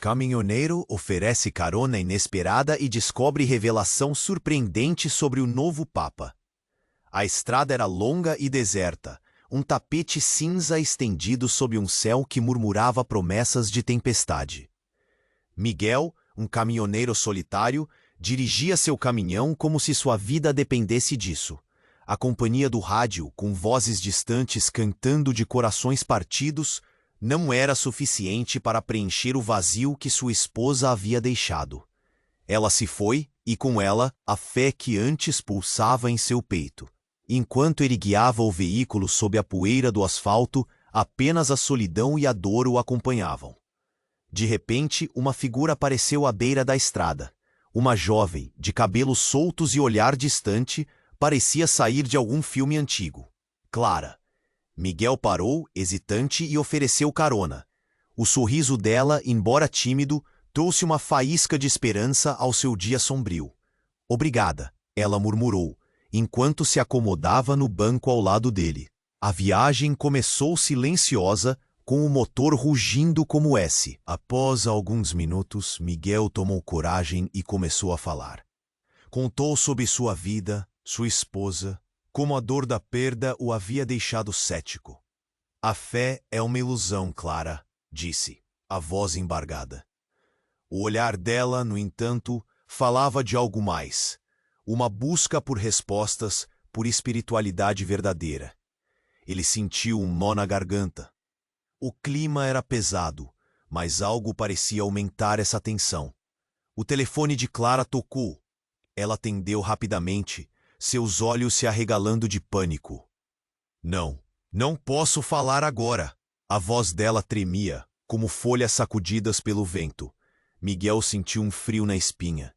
Caminhoneiro oferece carona inesperada e descobre revelação surpreendente sobre o novo Papa. A estrada era longa e deserta, um tapete cinza estendido sob um céu que murmurava promessas de tempestade. Miguel, um caminhoneiro solitário, dirigia seu caminhão como se sua vida dependesse disso. A companhia do rádio, com vozes distantes cantando de corações partidos, não era suficiente para preencher o vazio que sua esposa havia deixado. Ela se foi, e com ela, a fé que antes pulsava em seu peito. Enquanto ele guiava o veículo sob a poeira do asfalto, apenas a solidão e a dor o acompanhavam. De repente, uma figura apareceu à beira da estrada. Uma jovem, de cabelos soltos e olhar distante, parecia sair de algum filme antigo. Clara. Miguel parou, hesitante, e ofereceu carona. O sorriso dela, embora tímido, trouxe uma faísca de esperança ao seu dia sombrio. Obrigada, ela murmurou, enquanto se acomodava no banco ao lado dele. A viagem começou silenciosa, com o motor rugindo como S. Após alguns minutos, Miguel tomou coragem e começou a falar. Contou sobre sua vida, sua esposa, como a dor da perda o havia deixado cético. A fé é uma ilusão, Clara, disse, a voz embargada. O olhar dela, no entanto, falava de algo mais. Uma busca por respostas, por espiritualidade verdadeira. Ele sentiu um nó na garganta. O clima era pesado, mas algo parecia aumentar essa tensão. O telefone de Clara tocou. Ela atendeu rapidamente, seus olhos se arregalando de pânico. Não posso falar agora. A voz dela tremia, como folhas sacudidas pelo vento. Miguel sentiu um frio na espinha.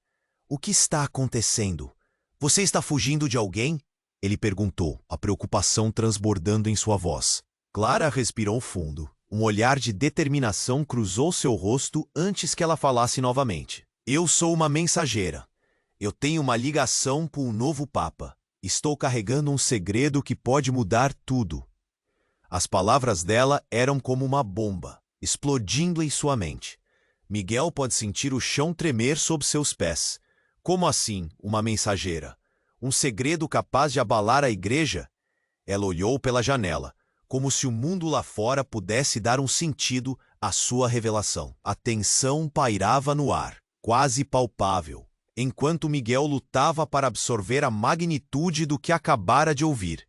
O que está acontecendo? Você está fugindo de alguém? Ele perguntou, a preocupação transbordando em sua voz. Clara respirou fundo. Um olhar de determinação cruzou seu rosto antes que ela falasse novamente. Eu sou uma mensageira. Eu tenho uma ligação com o novo Papa. Estou carregando um segredo que pode mudar tudo. As palavras dela eram como uma bomba, explodindo em sua mente. Miguel pode sentir o chão tremer sob seus pés. Como assim, uma mensageira? Um segredo capaz de abalar a igreja? Ela olhou pela janela, como se o mundo lá fora pudesse dar um sentido à sua revelação. A tensão pairava no ar, quase palpável, enquanto Miguel lutava para absorver a magnitude do que acabara de ouvir.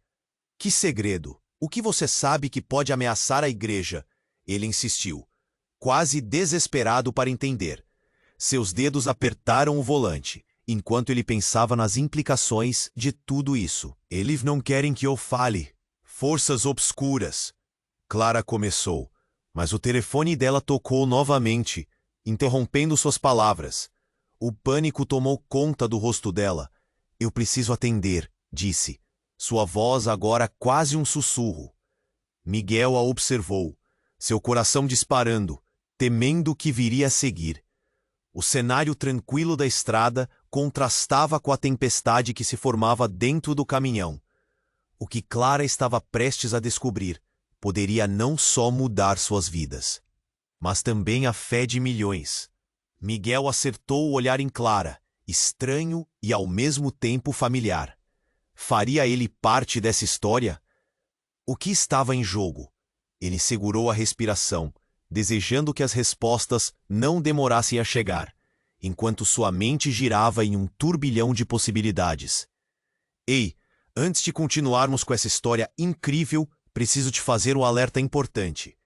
Que segredo? O que você sabe que pode ameaçar a igreja? Ele insistiu, quase desesperado para entender. Seus dedos apertaram o volante, enquanto ele pensava nas implicações de tudo isso. Eles não querem que eu fale. Forças obscuras. Clara começou, mas o telefone dela tocou novamente, interrompendo suas palavras. O pânico tomou conta do rosto dela. Eu preciso atender, disse. Sua voz agora quase um sussurro. Miguel a observou, seu coração disparando, temendo o que viria a seguir. O cenário tranquilo da estrada contrastava com a tempestade que se formava dentro do caminhão. O que Clara estava prestes a descobrir poderia não só mudar suas vidas, mas também a fé de milhões. Miguel acertou o olhar em Clara, estranho e ao mesmo tempo familiar. Faria ele parte dessa história? O que estava em jogo? Ele segurou a respiração, desejando que as respostas não demorassem a chegar, enquanto sua mente girava em um turbilhão de possibilidades. Ei, antes de continuarmos com essa história incrível, preciso te fazer um alerta importante.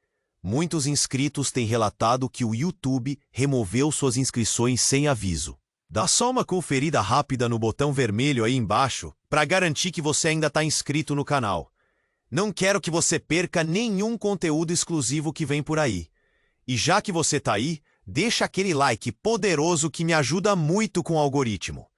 Muitos inscritos têm relatado que o YouTube removeu suas inscrições sem aviso. Dá só uma conferida rápida no botão vermelho aí embaixo para garantir que você ainda está inscrito no canal. Não quero que você perca nenhum conteúdo exclusivo que vem por aí. E já que você está aí, deixa aquele like poderoso que me ajuda muito com o algoritmo.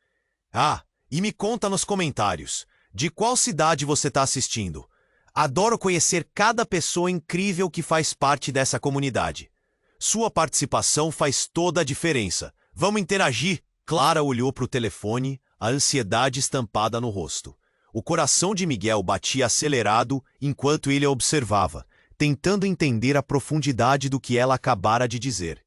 Ah, e me conta nos comentários, de qual cidade você está assistindo? Adoro conhecer cada pessoa incrível que faz parte dessa comunidade. Sua participação faz toda a diferença. Vamos interagir? Clara olhou para o telefone, a ansiedade estampada no rosto. O coração de Miguel batia acelerado enquanto ele a observava, tentando entender a profundidade do que ela acabara de dizer.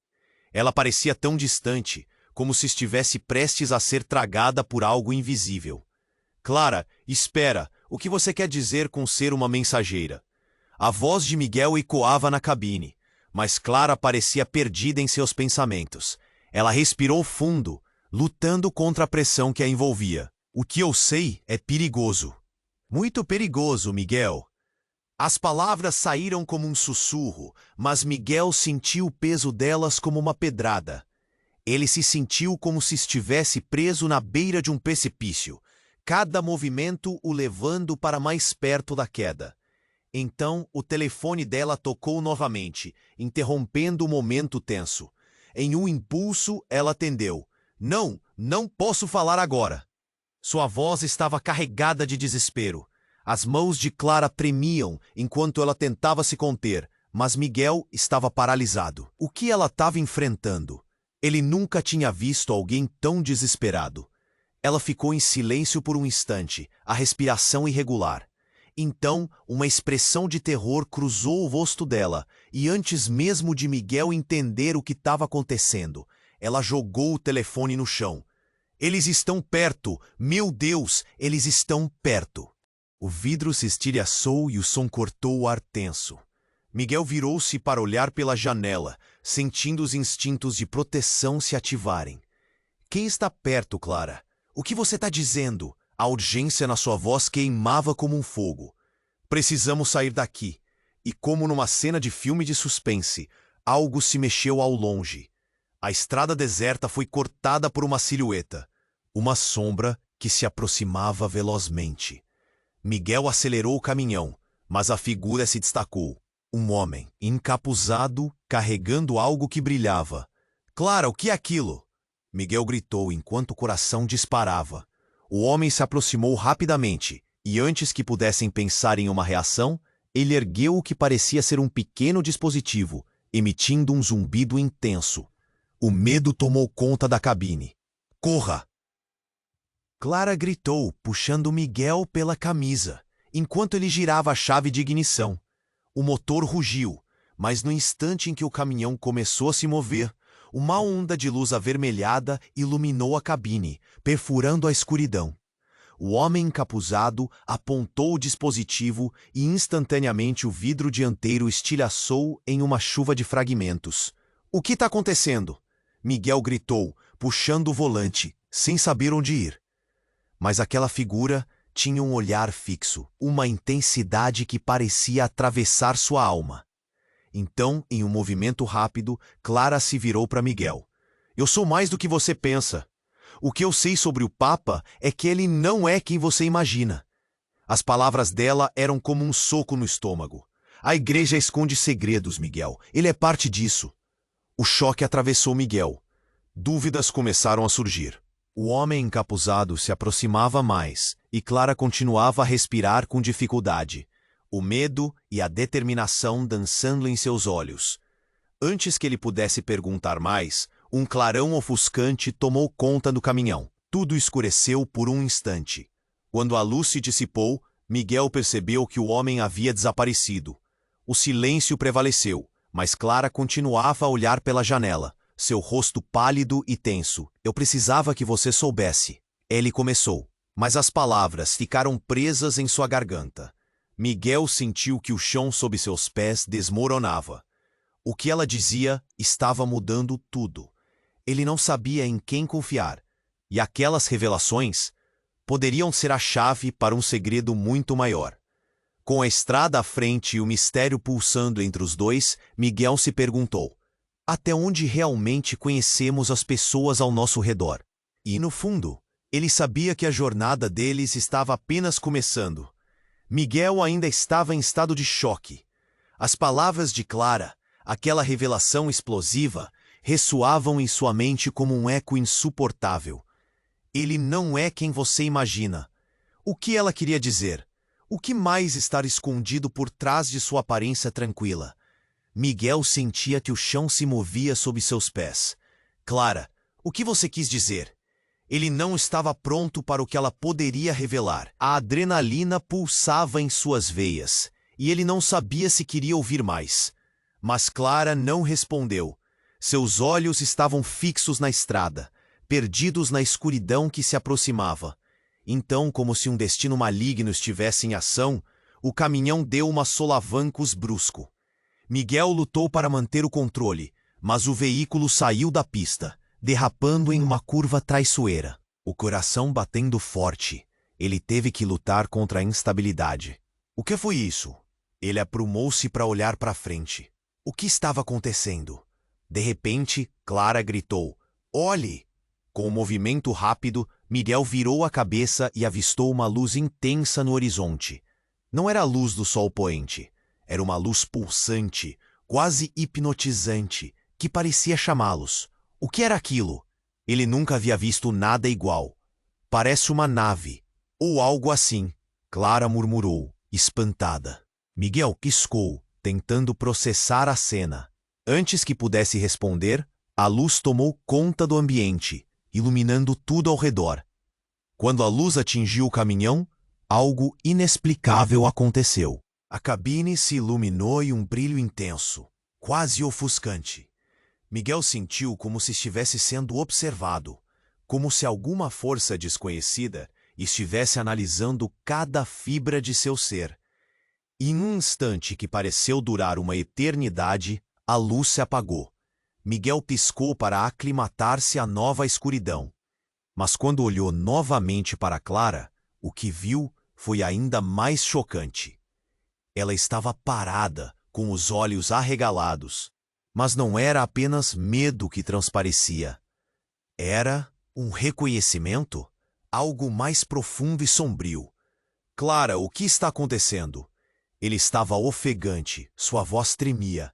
Ela parecia tão distante, como se estivesse prestes a ser tragada por algo invisível. Clara, espera, o que você quer dizer com ser uma mensageira? A voz de Miguel ecoava na cabine, mas Clara parecia perdida em seus pensamentos. Ela respirou fundo, lutando contra a pressão que a envolvia. O que eu sei é perigoso. Muito perigoso, Miguel. As palavras saíram como um sussurro, mas Miguel sentiu o peso delas como uma pedrada. Ele se sentiu como se estivesse preso na beira de um precipício, cada movimento o levando para mais perto da queda. Então, o telefone dela tocou novamente, interrompendo o momento tenso. Em um impulso, ela atendeu. Não, não posso falar agora. Sua voz estava carregada de desespero. As mãos de Clara tremiam enquanto ela tentava se conter, mas Miguel estava paralisado. O que ela estava enfrentando? Ele nunca tinha visto alguém tão desesperado. Ela ficou em silêncio por um instante, a respiração irregular. Então, uma expressão de terror cruzou o rosto dela, e antes mesmo de Miguel entender o que estava acontecendo, ela jogou o telefone no chão. Eles estão perto! Meu Deus, eles estão perto! O vidro se estilhaçou e o som cortou o ar tenso. Miguel virou-se para olhar pela janela, sentindo os instintos de proteção se ativarem. Quem está perto, Clara? O que você está dizendo? A urgência na sua voz queimava como um fogo. Precisamos sair daqui. E como numa cena de filme de suspense, algo se mexeu ao longe. A estrada deserta foi cortada por uma silhueta. Uma sombra que se aproximava velozmente. Miguel acelerou o caminhão, mas a figura se destacou. Um homem, encapuzado, carregando algo que brilhava. Clara, o que é aquilo? Miguel gritou enquanto o coração disparava. O homem se aproximou rapidamente, e antes que pudessem pensar em uma reação, ele ergueu o que parecia ser um pequeno dispositivo, emitindo um zumbido intenso. O medo tomou conta da cabine. Corra! Clara gritou, puxando Miguel pela camisa, enquanto ele girava a chave de ignição. O motor rugiu, mas no instante em que o caminhão começou a se mover, uma onda de luz avermelhada iluminou a cabine, perfurando a escuridão. O homem encapuzado apontou o dispositivo e instantaneamente o vidro dianteiro estilhaçou em uma chuva de fragmentos. O que está acontecendo? Miguel gritou, puxando o volante, sem saber onde ir. Mas aquela figura tinha um olhar fixo, uma intensidade que parecia atravessar sua alma. Então, em um movimento rápido, Clara se virou para Miguel. Eu sou mais do que você pensa. O que eu sei sobre o Papa é que ele não é quem você imagina. As palavras dela eram como um soco no estômago. A igreja esconde segredos, Miguel. Ele é parte disso. O choque atravessou Miguel. Dúvidas começaram a surgir. O homem encapuzado se aproximava mais, e Clara continuava a respirar com dificuldade. O medo e a determinação dançando em seus olhos. Antes que ele pudesse perguntar mais, um clarão ofuscante tomou conta do caminhão. Tudo escureceu por um instante. Quando a luz se dissipou, Miguel percebeu que o homem havia desaparecido. O silêncio prevaleceu, mas Clara continuava a olhar pela janela, seu rosto pálido e tenso. Eu precisava que você soubesse. Ele começou, mas as palavras ficaram presas em sua garganta. Miguel sentiu que o chão sob seus pés desmoronava. O que ela dizia estava mudando tudo. Ele não sabia em quem confiar, e aquelas revelações poderiam ser a chave para um segredo muito maior. Com a estrada à frente e o mistério pulsando entre os dois, Miguel se perguntou: até onde realmente conhecemos as pessoas ao nosso redor? E, no fundo, ele sabia que a jornada deles estava apenas começando. Miguel ainda estava em estado de choque. As palavras de Clara, aquela revelação explosiva, ressoavam em sua mente como um eco insuportável. Ele não é quem você imagina. O que ela queria dizer? O que mais estar escondido por trás de sua aparência tranquila? Miguel sentia que o chão se movia sob seus pés. Clara, o que você quis dizer? Ele não estava pronto para o que ela poderia revelar. A adrenalina pulsava em suas veias, e ele não sabia se queria ouvir mais. Mas Clara não respondeu. Seus olhos estavam fixos na estrada, perdidos na escuridão que se aproximava. Então, como se um destino maligno estivesse em ação, o caminhão deu uma solavancos brusco. Miguel lutou para manter o controle, mas o veículo saiu da pista, derrapando em uma curva traiçoeira. O coração batendo forte, ele teve que lutar contra a instabilidade. O que foi isso? Ele aprumou-se para olhar para frente. O que estava acontecendo? De repente, Clara gritou: "Olhe!" Com um movimento rápido, Miguel virou a cabeça e avistou uma luz intensa no horizonte. Não era a luz do sol poente. Era uma luz pulsante, quase hipnotizante, que parecia chamá-los. O que era aquilo? Ele nunca havia visto nada igual. "Parece uma nave, ou algo assim", Clara murmurou, espantada. Miguel piscou, tentando processar a cena. Antes que pudesse responder, a luz tomou conta do ambiente, iluminando tudo ao redor. Quando a luz atingiu o caminhão, algo inexplicável aconteceu. A cabine se iluminou em um brilho intenso, quase ofuscante. Miguel sentiu como se estivesse sendo observado, como se alguma força desconhecida estivesse analisando cada fibra de seu ser. Em um instante que pareceu durar uma eternidade, a luz se apagou. Miguel piscou para aclimatar-se à nova escuridão. Mas quando olhou novamente para Clara, o que viu foi ainda mais chocante. Ela estava parada, com os olhos arregalados. Mas não era apenas medo que transparecia. Era um reconhecimento, algo mais profundo e sombrio. "Clara, o que está acontecendo?" Ele estava ofegante, sua voz tremia.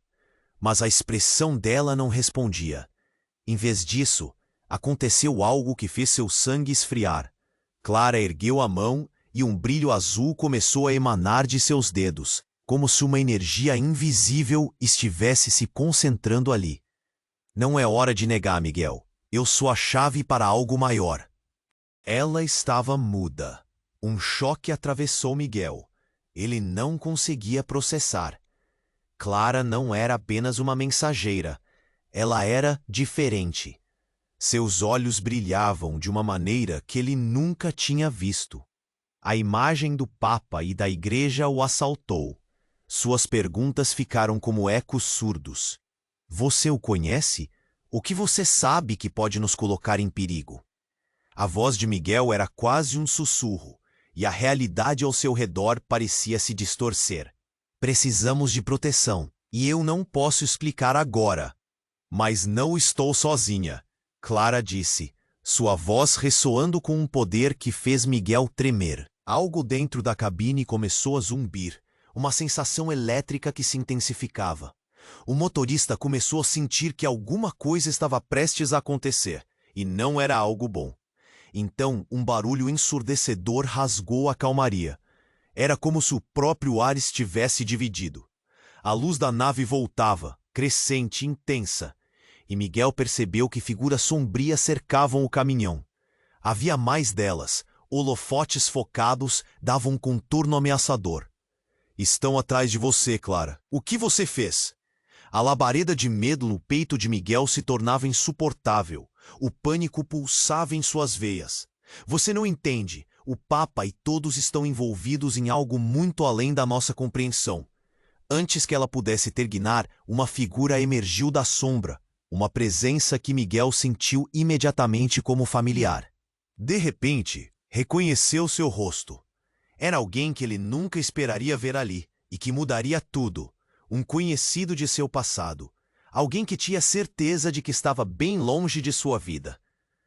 Mas a expressão dela não respondia. Em vez disso, aconteceu algo que fez seu sangue esfriar. Clara ergueu a mão e um brilho azul começou a emanar de seus dedos, como se uma energia invisível estivesse se concentrando ali. "Não é hora de negar, Miguel. Eu sou a chave para algo maior." Ela estava muda. Um choque atravessou Miguel. Ele não conseguia processar. Clara não era apenas uma mensageira. Ela era diferente. Seus olhos brilhavam de uma maneira que ele nunca tinha visto. A imagem do Papa e da Igreja o assaltou. Suas perguntas ficaram como ecos surdos. "Você o conhece? O que você sabe que pode nos colocar em perigo?" A voz de Miguel era quase um sussurro, e a realidade ao seu redor parecia se distorcer. "Precisamos de proteção, e eu não posso explicar agora." "Mas não estou sozinha", Clara disse, sua voz ressoando com um poder que fez Miguel tremer. Algo dentro da cabine começou a zumbir, uma sensação elétrica que se intensificava. O motorista começou a sentir que alguma coisa estava prestes a acontecer, e não era algo bom. Então, um barulho ensurdecedor rasgou a calmaria. Era como se o próprio ar estivesse dividido. A luz da nave voltava, crescente, intensa, e Miguel percebeu que figuras sombrias cercavam o caminhão. Havia mais delas, holofotes focados davam um contorno ameaçador. "Estão atrás de você, Clara. O que você fez?" A labareda de medo no peito de Miguel se tornava insuportável. O pânico pulsava em suas veias. "Você não entende. O Papa e todos estão envolvidos em algo muito além da nossa compreensão." Antes que ela pudesse terminar, uma figura emergiu da sombra, uma presença que Miguel sentiu imediatamente como familiar. De repente, reconheceu seu rosto. Era alguém que ele nunca esperaria ver ali, e que mudaria tudo. Um conhecido de seu passado. Alguém que tinha certeza de que estava bem longe de sua vida.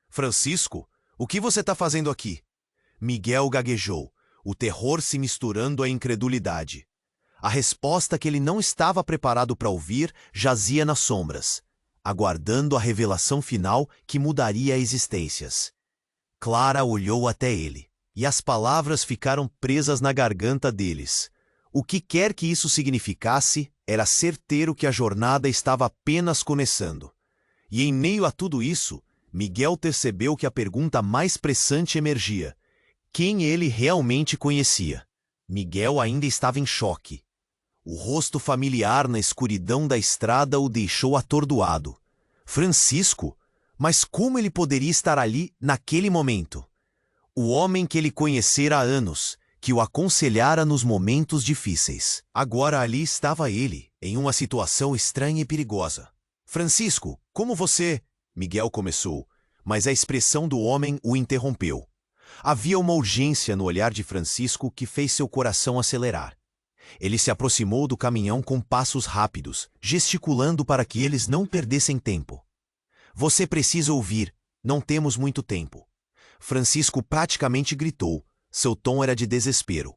"Francisco, o que você está fazendo aqui?" Miguel gaguejou, o terror se misturando à incredulidade. A resposta que ele não estava preparado para ouvir jazia nas sombras, aguardando a revelação final que mudaria existências. Clara olhou até ele, e as palavras ficaram presas na garganta deles. O que quer que isso significasse, era certeiro que a jornada estava apenas começando. E em meio a tudo isso, Miguel percebeu que a pergunta mais pressante emergia: quem ele realmente conhecia? Miguel ainda estava em choque. O rosto familiar na escuridão da estrada o deixou atordoado. Francisco? Mas como ele poderia estar ali naquele momento? O homem que ele conhecera há anos, que o aconselhara nos momentos difíceis. Agora ali estava ele, em uma situação estranha e perigosa. Francisco, como você? Miguel começou, mas a expressão do homem o interrompeu. Havia uma urgência no olhar de Francisco que fez seu coração acelerar. Ele se aproximou do caminhão com passos rápidos, gesticulando para que eles não perdessem tempo. Você precisa ouvir, não temos muito tempo. Francisco praticamente gritou. Seu tom era de desespero.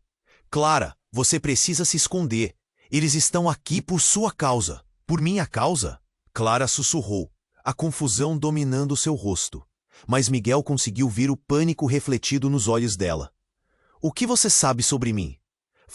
Clara, você precisa se esconder. Eles estão aqui por sua causa. Por minha causa? Clara sussurrou, a confusão dominando seu rosto. Mas Miguel conseguiu ver o pânico refletido nos olhos dela. O que você sabe sobre mim?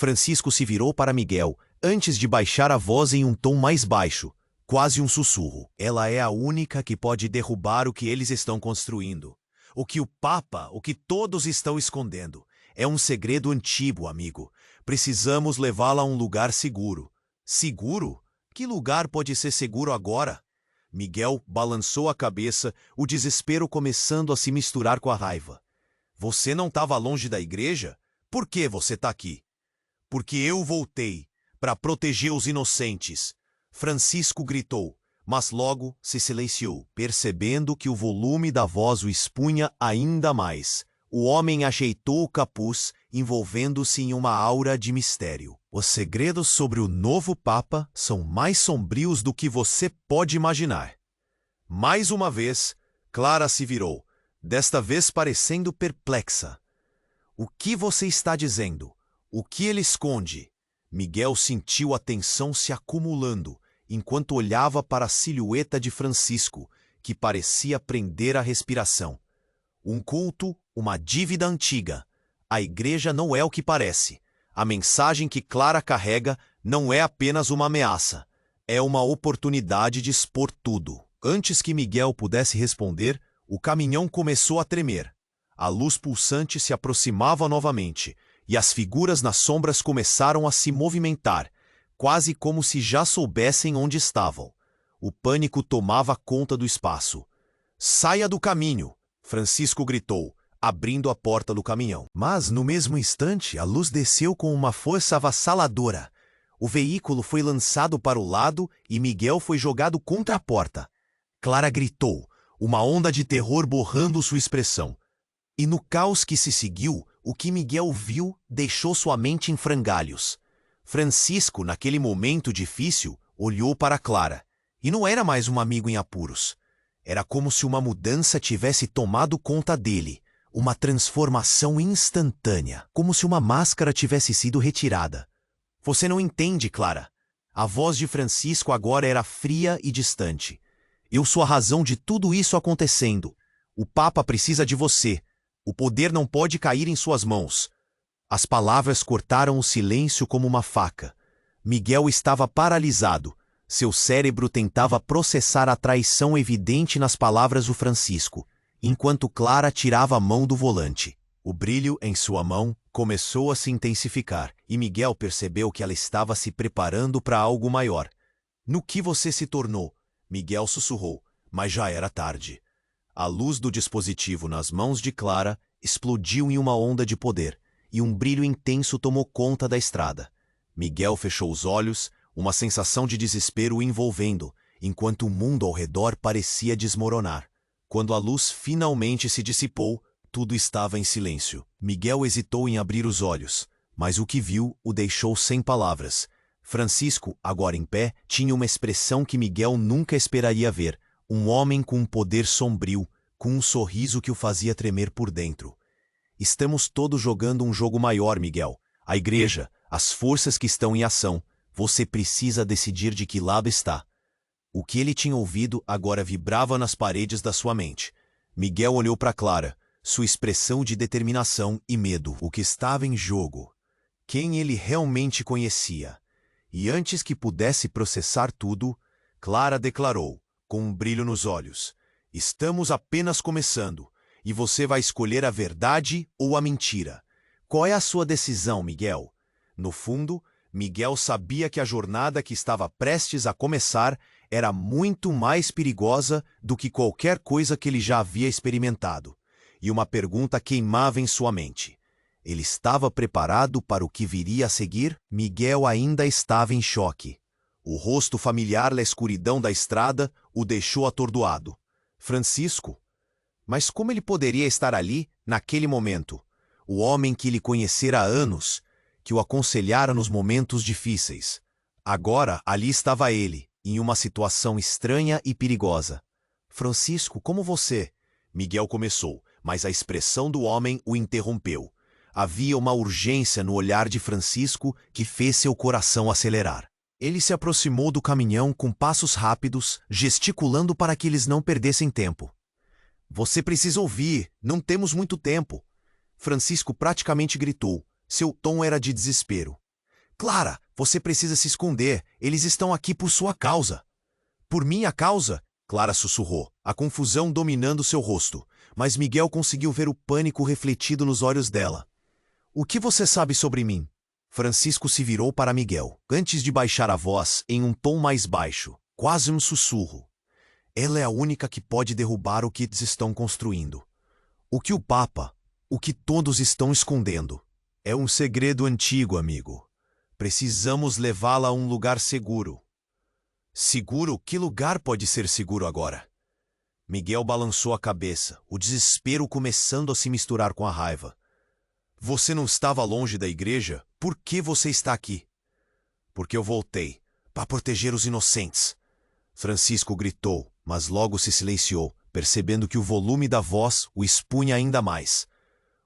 Francisco se virou para Miguel, antes de baixar a voz em um tom mais baixo, quase um sussurro. Ela é a única que pode derrubar o que eles estão construindo. O que o Papa, o que todos estão escondendo. É um segredo antigo, amigo. Precisamos levá-la a um lugar seguro. Seguro? Que lugar pode ser seguro agora? Miguel balançou a cabeça, o desespero começando a se misturar com a raiva. Você não estava longe da igreja? Por que você está aqui? Porque eu voltei, para proteger os inocentes. Francisco gritou, mas logo se silenciou, percebendo que o volume da voz o expunha ainda mais. O homem ajeitou o capuz, envolvendo-se em uma aura de mistério. Os segredos sobre o novo Papa são mais sombrios do que você pode imaginar. Mais uma vez, Clara se virou, desta vez parecendo perplexa. O que você está dizendo? O que ele esconde? Miguel sentiu a tensão se acumulando, enquanto olhava para a silhueta de Francisco, que parecia prender a respiração. Um culto, uma dívida antiga. A igreja não é o que parece. A mensagem que Clara carrega não é apenas uma ameaça. É uma oportunidade de expor tudo. Antes que Miguel pudesse responder, o caminhão começou a tremer. A luz pulsante se aproximava novamente, e as figuras nas sombras começaram a se movimentar, quase como se já soubessem onde estavam. O pânico tomava conta do espaço. Saia do caminho! Francisco gritou, abrindo a porta do caminhão. Mas, no mesmo instante, a luz desceu com uma força avassaladora. O veículo foi lançado para o lado e Miguel foi jogado contra a porta. Clara gritou, uma onda de terror borrando sua expressão. E no caos que se seguiu, o que Miguel viu deixou sua mente em frangalhos. Francisco, naquele momento difícil, olhou para Clara. E não era mais um amigo em apuros. Era como se uma mudança tivesse tomado conta dele. Uma transformação instantânea. Como se uma máscara tivesse sido retirada. Você não entende, Clara. A voz de Francisco agora era fria e distante. Eu sou a razão de tudo isso acontecendo. O Papa precisa de você. O poder não pode cair em suas mãos. As palavras cortaram o silêncio como uma faca. Miguel estava paralisado. Seu cérebro tentava processar a traição evidente nas palavras do Francisco, enquanto Clara tirava a mão do volante. O brilho em sua mão começou a se intensificar, e Miguel percebeu que ela estava se preparando para algo maior. No que você se tornou? Miguel sussurrou, mas já era tarde. A luz do dispositivo nas mãos de Clara explodiu em uma onda de poder, e um brilho intenso tomou conta da estrada. Miguel fechou os olhos, uma sensação de desespero o envolvendo, enquanto o mundo ao redor parecia desmoronar. Quando a luz finalmente se dissipou, tudo estava em silêncio. Miguel hesitou em abrir os olhos, mas o que viu o deixou sem palavras. Francisco, agora em pé, tinha uma expressão que Miguel nunca esperaria ver. Um homem com um poder sombrio, com um sorriso que o fazia tremer por dentro. Estamos todos jogando um jogo maior, Miguel. A igreja, as forças que estão em ação. Você precisa decidir de que lado está. O que ele tinha ouvido agora vibrava nas paredes da sua mente. Miguel olhou para Clara, sua expressão de determinação e medo. O que estava em jogo. Quem ele realmente conhecia. E antes que pudesse processar tudo, Clara declarou, com um brilho nos olhos, estamos apenas começando, e você vai escolher a verdade ou a mentira. Qual é a sua decisão, Miguel? No fundo, Miguel sabia que a jornada que estava prestes a começar era muito mais perigosa do que qualquer coisa que ele já havia experimentado. E uma pergunta queimava em sua mente. Ele estava preparado para o que viria a seguir? Miguel ainda estava em choque. O rosto familiar na escuridão da estrada o deixou atordoado. Francisco? Mas como ele poderia estar ali, naquele momento? O homem que lhe conhecera há anos, que o aconselhara nos momentos difíceis. Agora, ali estava ele, em uma situação estranha e perigosa. Francisco, como você? Miguel começou, mas a expressão do homem o interrompeu. Havia uma urgência no olhar de Francisco que fez seu coração acelerar. Ele se aproximou do caminhão com passos rápidos, gesticulando para que eles não perdessem tempo. Você precisa ouvir, não temos muito tempo. Francisco praticamente gritou. Seu tom era de desespero. Clara, você precisa se esconder. Eles estão aqui por sua causa. Por minha causa? Clara sussurrou, a confusão dominando seu rosto. Mas Miguel conseguiu ver o pânico refletido nos olhos dela. O que você sabe sobre mim? Francisco se virou para Miguel, antes de baixar a voz em um tom mais baixo, quase um sussurro. Ela é a única que pode derrubar o que eles estão construindo. O que o Papa, o que todos estão escondendo. É um segredo antigo, amigo. Precisamos levá-la a um lugar seguro. Seguro? Que lugar pode ser seguro agora? Miguel balançou a cabeça, o desespero começando a se misturar com a raiva. Você não estava longe da igreja? Por que você está aqui? Porque eu voltei, para proteger os inocentes. Francisco gritou, mas logo se silenciou, percebendo que o volume da voz o expunha ainda mais.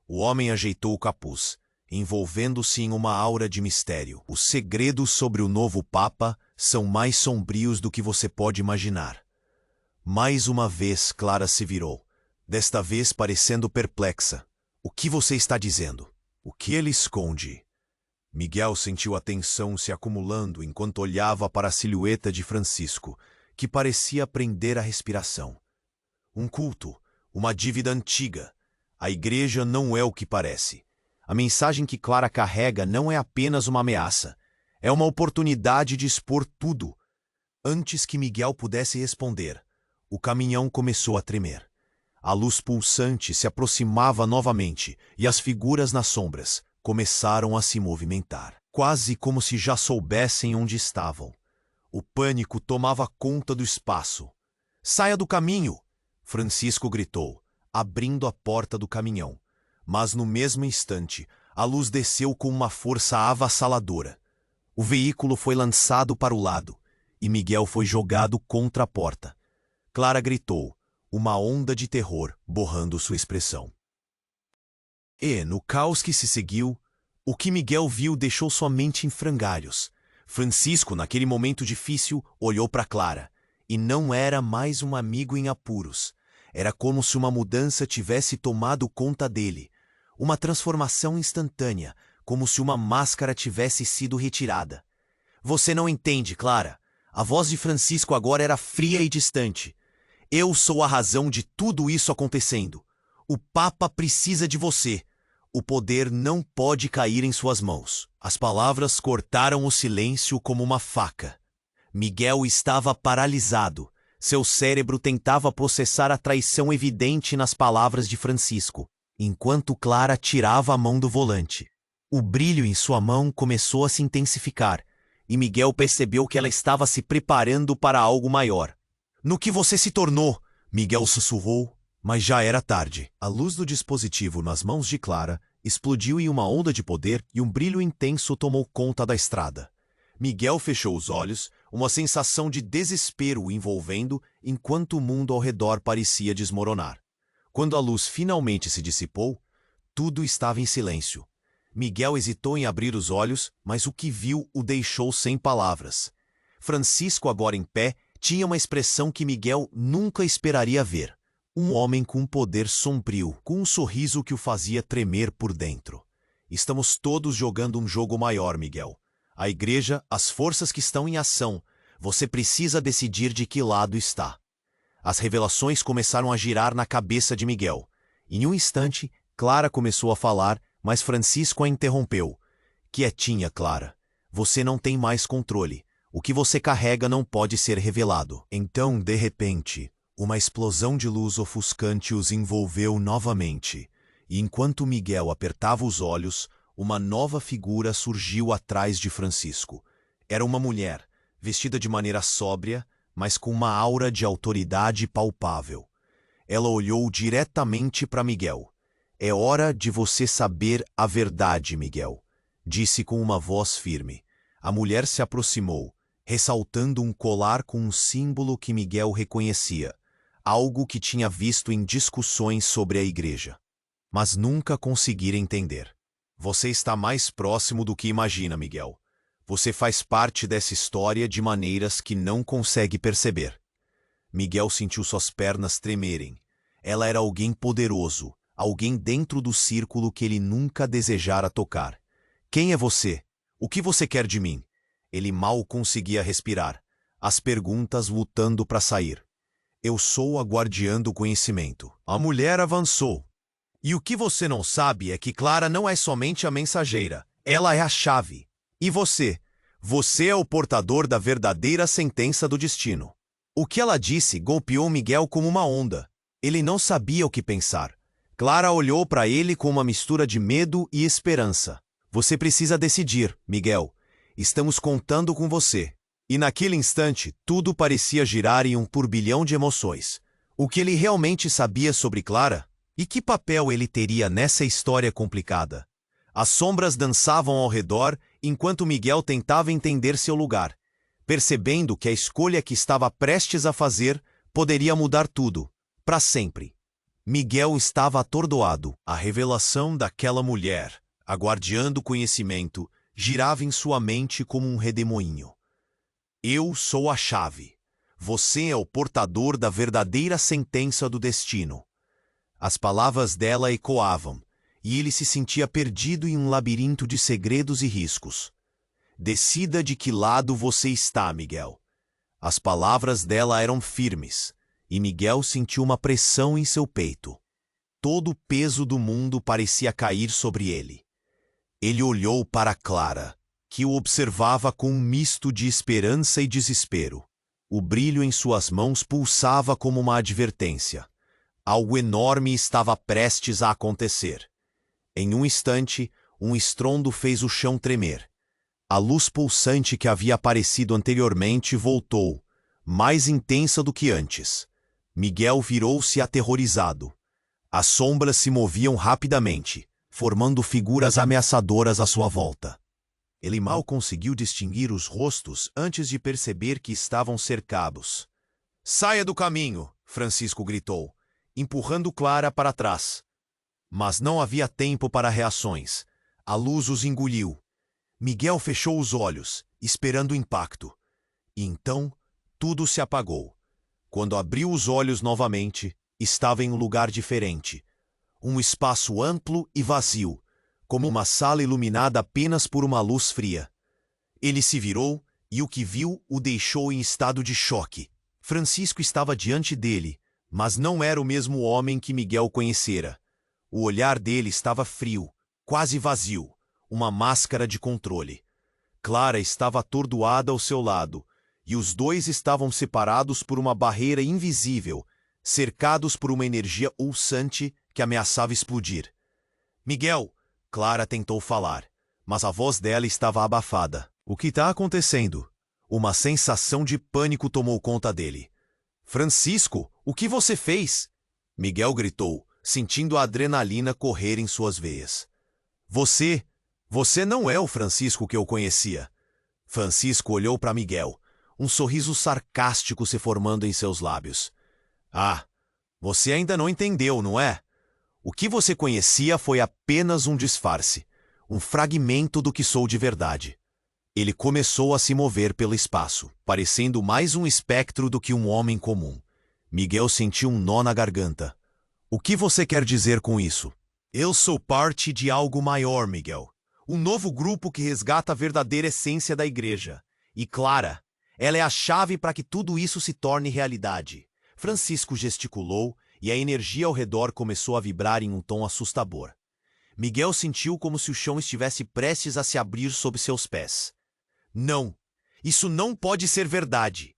O homem ajeitou o capuz, envolvendo-se em uma aura de mistério. Os segredos sobre o novo Papa são mais sombrios do que você pode imaginar. Mais uma vez Clara se virou, desta vez parecendo perplexa. O que você está dizendo? O que ele esconde? Miguel sentiu a tensão se acumulando enquanto olhava para a silhueta de Francisco, que parecia prender a respiração. Um culto, uma dívida antiga. A igreja não é o que parece. A mensagem que Clara carrega não é apenas uma ameaça. É uma oportunidade de expor tudo. Antes que Miguel pudesse responder, o caminhão começou a tremer. A luz pulsante se aproximava novamente e as figuras nas sombras começaram a se movimentar, quase como se já soubessem onde estavam. O pânico tomava conta do espaço. Saia do caminho! Francisco gritou, abrindo a porta do caminhão. Mas no mesmo instante, a luz desceu com uma força avassaladora. O veículo foi lançado para o lado e Miguel foi jogado contra a porta. Clara gritou, uma onda de terror borrando sua expressão. E, no caos que se seguiu, o que Miguel viu deixou sua mente em frangalhos. Francisco, naquele momento difícil, olhou para Clara, e não era mais um amigo em apuros. Era como se uma mudança tivesse tomado conta dele. Uma transformação instantânea, como se uma máscara tivesse sido retirada. Você não entende, Clara. A voz de Francisco agora era fria e distante. Eu sou a razão de tudo isso acontecendo. O Papa precisa de você. O poder não pode cair em suas mãos. As palavras cortaram o silêncio como uma faca. Miguel estava paralisado. Seu cérebro tentava processar a traição evidente nas palavras de Francisco, enquanto Clara tirava a mão do volante. O brilho em sua mão começou a se intensificar, e Miguel percebeu que ela estava se preparando para algo maior. No que você se tornou? Miguel sussurrou, mas já era tarde. A luz do dispositivo nas mãos de Clara explodiu em uma onda de poder e um brilho intenso tomou conta da estrada. Miguel fechou os olhos, uma sensação de desespero o envolvendo enquanto o mundo ao redor parecia desmoronar. Quando a luz finalmente se dissipou, tudo estava em silêncio. Miguel hesitou em abrir os olhos, mas o que viu o deixou sem palavras. Francisco, agora em pé, tinha uma expressão que Miguel nunca esperaria ver. Um homem com um poder sombrio, com um sorriso que o fazia tremer por dentro. Estamos todos jogando um jogo maior, Miguel. A igreja, as forças que estão em ação. Você precisa decidir de que lado está. As revelações começaram a girar na cabeça de Miguel. Em um instante, Clara começou a falar, mas Francisco a interrompeu. Quietinha, Clara. Você não tem mais controle. O que você carrega não pode ser revelado. Então, de repente, uma explosão de luz ofuscante os envolveu novamente, e enquanto Miguel apertava os olhos, uma nova figura surgiu atrás de Francisco. Era uma mulher, vestida de maneira sóbria, mas com uma aura de autoridade palpável. Ela olhou diretamente para Miguel. "É hora de você saber a verdade, Miguel", disse com uma voz firme. A mulher se aproximou, ressaltando um colar com um símbolo que Miguel reconhecia, algo que tinha visto em discussões sobre a igreja, mas nunca conseguira entender. "Você está mais próximo do que imagina, Miguel. Você faz parte dessa história de maneiras que não consegue perceber." Miguel sentiu suas pernas tremerem. Ela era alguém poderoso, alguém dentro do círculo que ele nunca desejara tocar. "Quem é você? O que você quer de mim?" Ele mal conseguia respirar, as perguntas lutando para sair. "Eu sou a guardiã do conhecimento." A mulher avançou. "E o que você não sabe é que Clara não é somente a mensageira, ela é a chave. E você? Você é o portador da verdadeira sentença do destino." O que ela disse golpeou Miguel como uma onda. Ele não sabia o que pensar. Clara olhou para ele com uma mistura de medo e esperança. "Você precisa decidir, Miguel. Estamos contando com você." E naquele instante, tudo parecia girar em um turbilhão de emoções. O que ele realmente sabia sobre Clara? E que papel ele teria nessa história complicada? As sombras dançavam ao redor enquanto Miguel tentava entender seu lugar, percebendo que a escolha que estava prestes a fazer poderia mudar tudo, para sempre. Miguel estava atordoado. A revelação daquela mulher, a guardiã do conhecimento, girava em sua mente como um redemoinho. "Eu sou a chave. Você é o portador da verdadeira sentença do destino." As palavras dela ecoavam, e ele se sentia perdido em um labirinto de segredos e riscos. "Decida de que lado você está, Miguel." As palavras dela eram firmes, e Miguel sentiu uma pressão em seu peito. Todo o peso do mundo parecia cair sobre ele. Ele olhou para Clara, que o observava com um misto de esperança e desespero. O brilho em suas mãos pulsava como uma advertência. Algo enorme estava prestes a acontecer. Em um instante, um estrondo fez o chão tremer. A luz pulsante que havia aparecido anteriormente voltou, mais intensa do que antes. Miguel virou-se aterrorizado. As sombras se moviam rapidamente, formando figuras ameaçadoras à sua volta. Ele mal conseguiu distinguir os rostos antes de perceber que estavam cercados. "Saia do caminho!" Francisco gritou, empurrando Clara para trás. Mas não havia tempo para reações. A luz os engoliu. Miguel fechou os olhos, esperando o impacto. E então, tudo se apagou. Quando abriu os olhos novamente, estava em um lugar diferente. Um espaço amplo e vazio, como uma sala iluminada apenas por uma luz fria. Ele se virou e o que viu o deixou em estado de choque. Francisco estava diante dele, mas não era o mesmo homem que Miguel conhecera. O olhar dele estava frio, quase vazio, uma máscara de controle. Clara estava atordoada ao seu lado, e os dois estavam separados por uma barreira invisível, cercados por uma energia pulsante que ameaçava explodir. "Miguel!" Clara tentou falar, mas a voz dela estava abafada. "O que está acontecendo?" Uma sensação de pânico tomou conta dele. "Francisco, o que você fez?" Miguel gritou, sentindo a adrenalina correr em suas veias. Você não é o Francisco que eu conhecia." Francisco olhou para Miguel, um sorriso sarcástico se formando em seus lábios. "Ah, você ainda não entendeu, não é? O que você conhecia foi apenas um disfarce, um fragmento do que sou de verdade." Ele começou a se mover pelo espaço, parecendo mais um espectro do que um homem comum. Miguel sentiu um nó na garganta. "O que você quer dizer com isso?" "Eu sou parte de algo maior, Miguel. Um novo grupo que resgata a verdadeira essência da igreja. E Clara, ela é a chave para que tudo isso se torne realidade." Francisco gesticulou e a energia ao redor começou a vibrar em um tom assustador. Miguel sentiu como se o chão estivesse prestes a se abrir sob seus pés. "Não, Isso não pode ser verdade.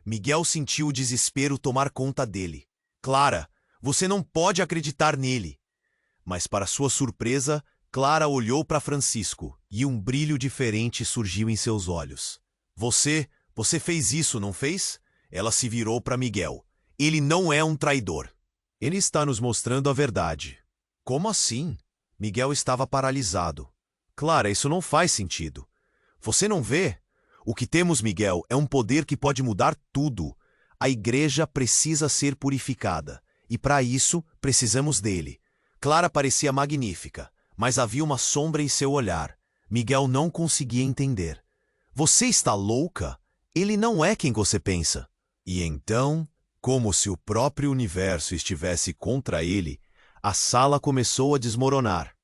Miguel sentiu o desespero tomar conta dele. Clara, você não pode acreditar nele. Mas, para sua surpresa, Clara olhou para Francisco e um brilho diferente surgiu em seus olhos. Você fez isso, não fez? Ela se virou para Miguel. Ele não é um traidor. Ele está nos mostrando a verdade. Como assim? Miguel estava paralisado. Clara, isso não faz sentido. Você não vê? O que temos, Miguel, é um poder que pode mudar tudo. A igreja precisa ser purificada. E para isso, precisamos dele. Clara parecia magnífica, mas havia uma sombra em seu olhar. Miguel não conseguia entender. Você está louca? Ele não é quem você pensa. E então, como se o próprio universo estivesse contra ele, a sala começou a desmoronar.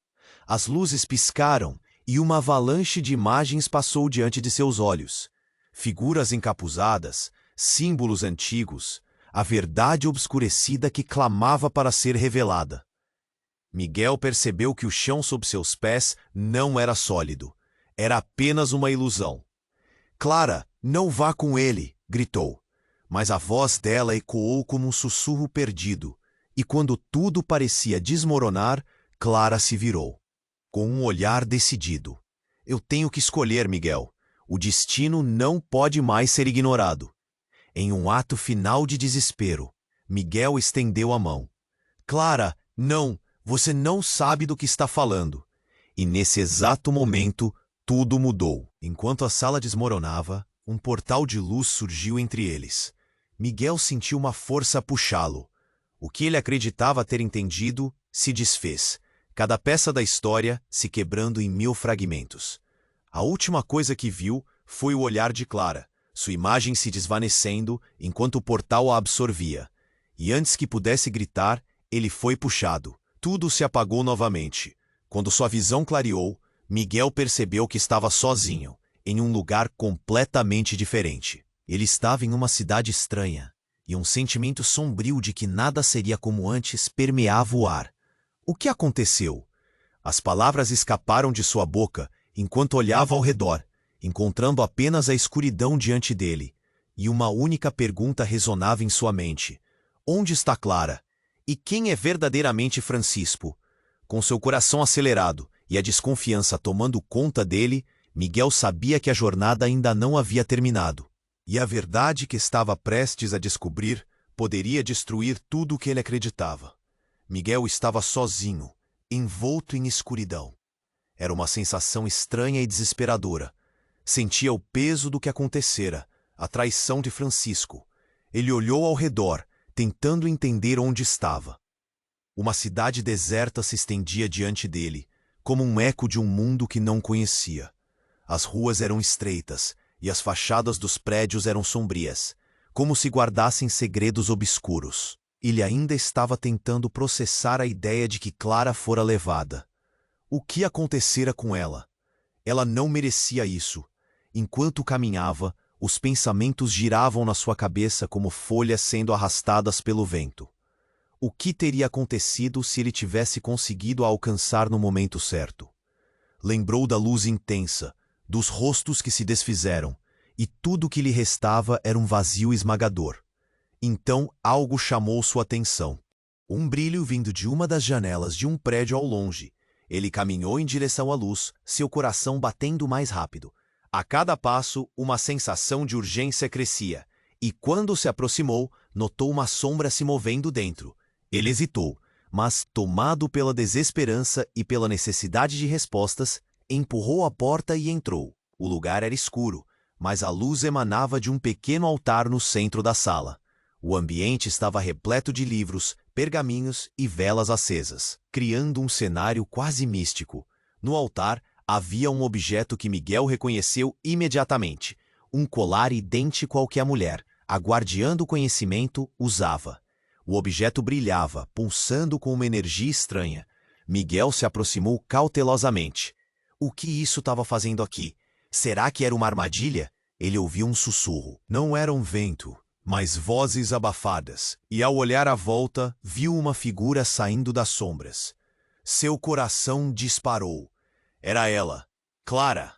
As luzes piscaram e uma avalanche de imagens passou diante de seus olhos. Figuras encapuzadas, símbolos antigos, a verdade obscurecida que clamava para ser revelada. Miguel percebeu que o chão sob seus pés não era sólido. Era apenas uma ilusão. Clara, não vá com ele, gritou. Mas a voz dela ecoou como um sussurro perdido, e quando tudo parecia desmoronar, Clara se virou. Com um olhar decidido. Eu tenho que escolher, Miguel. O destino não pode mais ser ignorado. Em um ato final de desespero, Miguel estendeu a mão. Clara, não, você não sabe do que está falando. E nesse exato momento, tudo mudou. Enquanto a sala desmoronava, um portal de luz surgiu entre eles. Miguel sentiu uma força puxá-lo. O que ele acreditava ter entendido se desfez, cada peça da história se quebrando em 1000 fragmentos. A última coisa que viu foi o olhar de Clara, sua imagem se desvanecendo enquanto o portal a absorvia. E antes que pudesse gritar, ele foi puxado. Tudo se apagou novamente. Quando sua visão clareou, Miguel percebeu que estava sozinho, em um lugar completamente diferente. Ele estava em uma cidade estranha, e um sentimento sombrio de que nada seria como antes permeava o ar. O que aconteceu? As palavras escaparam de sua boca enquanto olhava ao redor, encontrando apenas a escuridão diante dele. E uma única pergunta ressonava em sua mente. Onde está Clara? E quem é verdadeiramente Francisco? Com seu coração acelerado e a desconfiança tomando conta dele, Miguel sabia que a jornada ainda não havia terminado. E a verdade que estava prestes a descobrir poderia destruir tudo o que ele acreditava. Miguel estava sozinho, envolto em escuridão. Era uma sensação estranha e desesperadora. Sentia o peso do que acontecera, a traição de Francisco. Ele olhou ao redor, tentando entender onde estava. Uma cidade deserta se estendia diante dele, como um eco de um mundo que não conhecia. As ruas eram estreitas, e as fachadas dos prédios eram sombrias, como se guardassem segredos obscuros. Ele ainda estava tentando processar a ideia de que Clara fora levada. O que acontecera com ela? Ela não merecia isso. Enquanto caminhava, os pensamentos giravam na sua cabeça como folhas sendo arrastadas pelo vento. O que teria acontecido se ele tivesse conseguido a alcançar no momento certo? Lembrou da luz intensa, dos rostos que se desfizeram, e tudo o que lhe restava era um vazio esmagador. Então algo chamou sua atenção. Um brilho vindo de uma das janelas de um prédio ao longe. Ele caminhou em direção à luz, seu coração batendo mais rápido. A cada passo, uma sensação de urgência crescia, e quando se aproximou, notou uma sombra se movendo dentro. Ele hesitou, mas, tomado pela desesperança e pela necessidade de respostas, empurrou a porta e entrou. O lugar era escuro, mas a luz emanava de um pequeno altar no centro da sala. O ambiente estava repleto de livros, pergaminhos e velas acesas, criando um cenário quase místico. No altar, havia um objeto que Miguel reconheceu imediatamente, um colar idêntico ao que a mulher, a guardiã do conhecimento, usava. O objeto brilhava, pulsando com uma energia estranha. Miguel se aproximou cautelosamente. O que isso estava fazendo aqui? Será que era uma armadilha? Ele ouviu um sussurro. Não era um vento, mas vozes abafadas, e ao olhar à volta, viu uma figura saindo das sombras. Seu coração disparou. Era ela, Clara.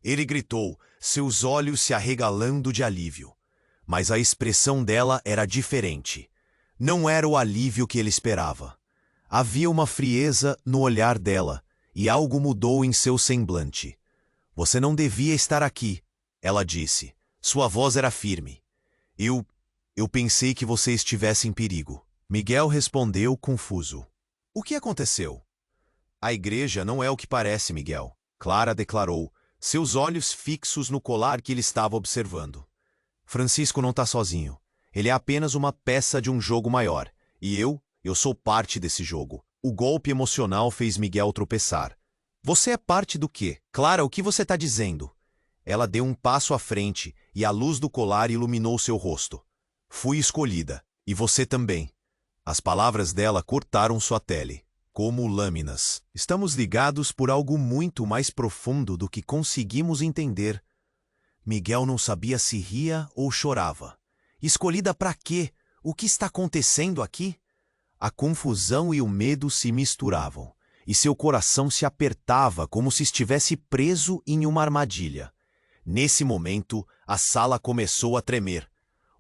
Ele gritou, seus olhos se arregalando de alívio. Mas a expressão dela era diferente. Não era o alívio que ele esperava. Havia uma frieza no olhar dela, e algo mudou em seu semblante. Você não devia estar aqui, ela disse. Sua voz era firme. Eu pensei que você estivesse em perigo. Miguel respondeu confuso. O que aconteceu? A igreja não é o que parece, Miguel. Clara declarou, seus olhos fixos no colar que ele estava observando. Francisco não está sozinho. Ele é apenas uma peça de um jogo maior. E eu sou parte desse jogo. O golpe emocional fez Miguel tropeçar. Você é parte do quê? Clara, o que você está dizendo? Ela deu um passo à frente e a luz do colar iluminou seu rosto. Fui escolhida. E você também. As palavras dela cortaram sua pele. Como lâminas. Estamos ligados por algo muito mais profundo do que conseguimos entender. Miguel não sabia se ria ou chorava. Escolhida para quê? O que está acontecendo aqui? A confusão e o medo se misturavam, e seu coração se apertava como se estivesse preso em uma armadilha. Nesse momento, a sala começou a tremer.